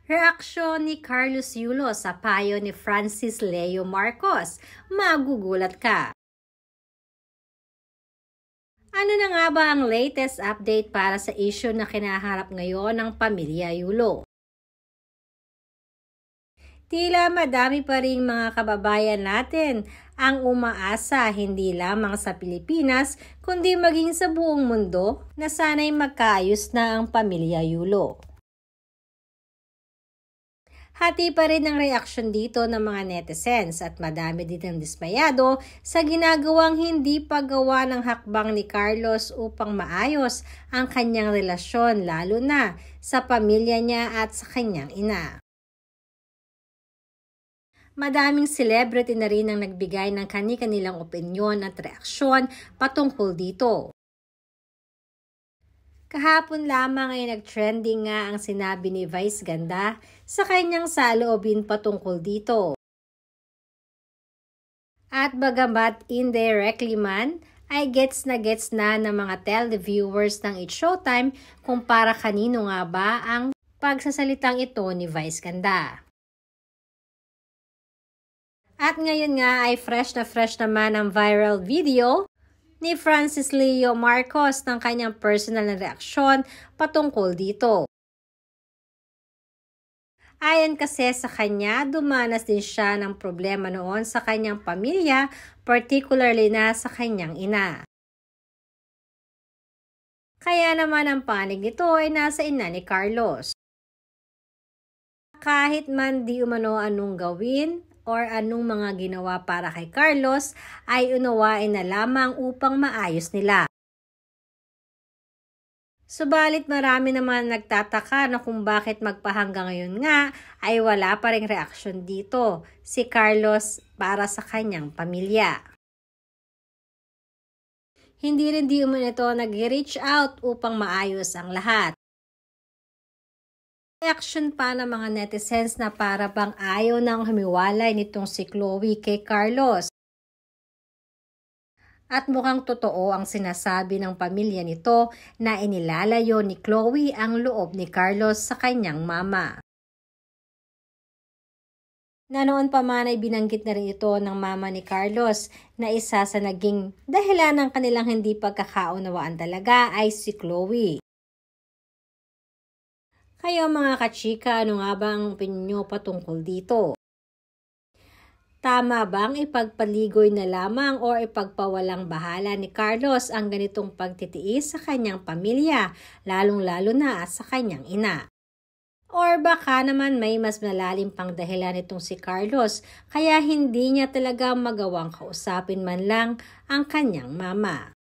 Reaksyon ni Carlos Yulo sa payo ni Francis Leo Marcos. Magugulat ka. Ano na nga ba ang latest update para sa issue na kinaharap ngayon ng pamilya Yulo? Tila madami pa ring mga kababayan natin ang umaasa hindi lamang sa Pilipinas kundi maging sa buong mundo na sana'y magkaayos na ang pamilya Yulo. Hati pa rin ang reaksyon dito ng mga netizens at madami din ang dismayado sa ginagawang hindi paggawa ng hakbang ni Carlos upang maayos ang kanyang relasyon lalo na sa pamilya niya at sa kanyang ina. Madaming celebrity na rin ang nagbigay ng kani-kanilang opinyon at reaksyon patungkol dito. Kahapon lamang ay nag-trending nga ang sinabi ni Vice Ganda sa kanyang saloobin patungkol dito. At bagamat indirectly man, ay gets na ng mga televiewers ng It's Showtime kung para kanino nga ba ang pagsasalitang ito ni Vice Ganda. At ngayon nga ay fresh naman ang viral video ni Francis Leo Marcos ng kanyang personal na reaksyon patungkol dito. Ayon kasi sa kanya, dumanas din siya ng problema noon sa kanyang pamilya, particularly na sa kanyang ina. Kaya naman ang panig nito ay nasa ina ni Carlos. Kahit man di umano anong gawin or anong mga ginawa para kay Carlos ay unawain na lamang upang maayos nila. Subalit marami naman nagtataka na kung bakit magpahanggang ngayon nga ay wala pa ring reaksyon dito si Carlos para sa kanyang pamilya. Hindi rin di umano ito nag-reach out upang maayos ang lahat. Reaksyon pa ng mga netizens na para bang ayaw nang humiwalay nitong si Chloe kay Carlos. At mukhang totoo ang sinasabi ng pamilya nito na inilalayo ni Chloe ang loob ni Carlos sa kanyang mama. Na noon pa man ay binanggit na rin ito ng mama ni Carlos na isa sa naging dahilan ng kanilang hindi pagkakaunawaan talaga ay si Chloe. Kayo mga kachika, ano nga ba ang opinyon nyo patungkol dito? Tama bang ipagpaligoy na lamang o ipagpawalang bahala ni Carlos ang ganitong pagtitiis sa kanyang pamilya, lalong-lalo na sa kanyang ina? Or baka naman may mas malalim pang dahilan itong si Carlos kaya hindi niya talaga magawang kausapin man lang ang kanyang mama?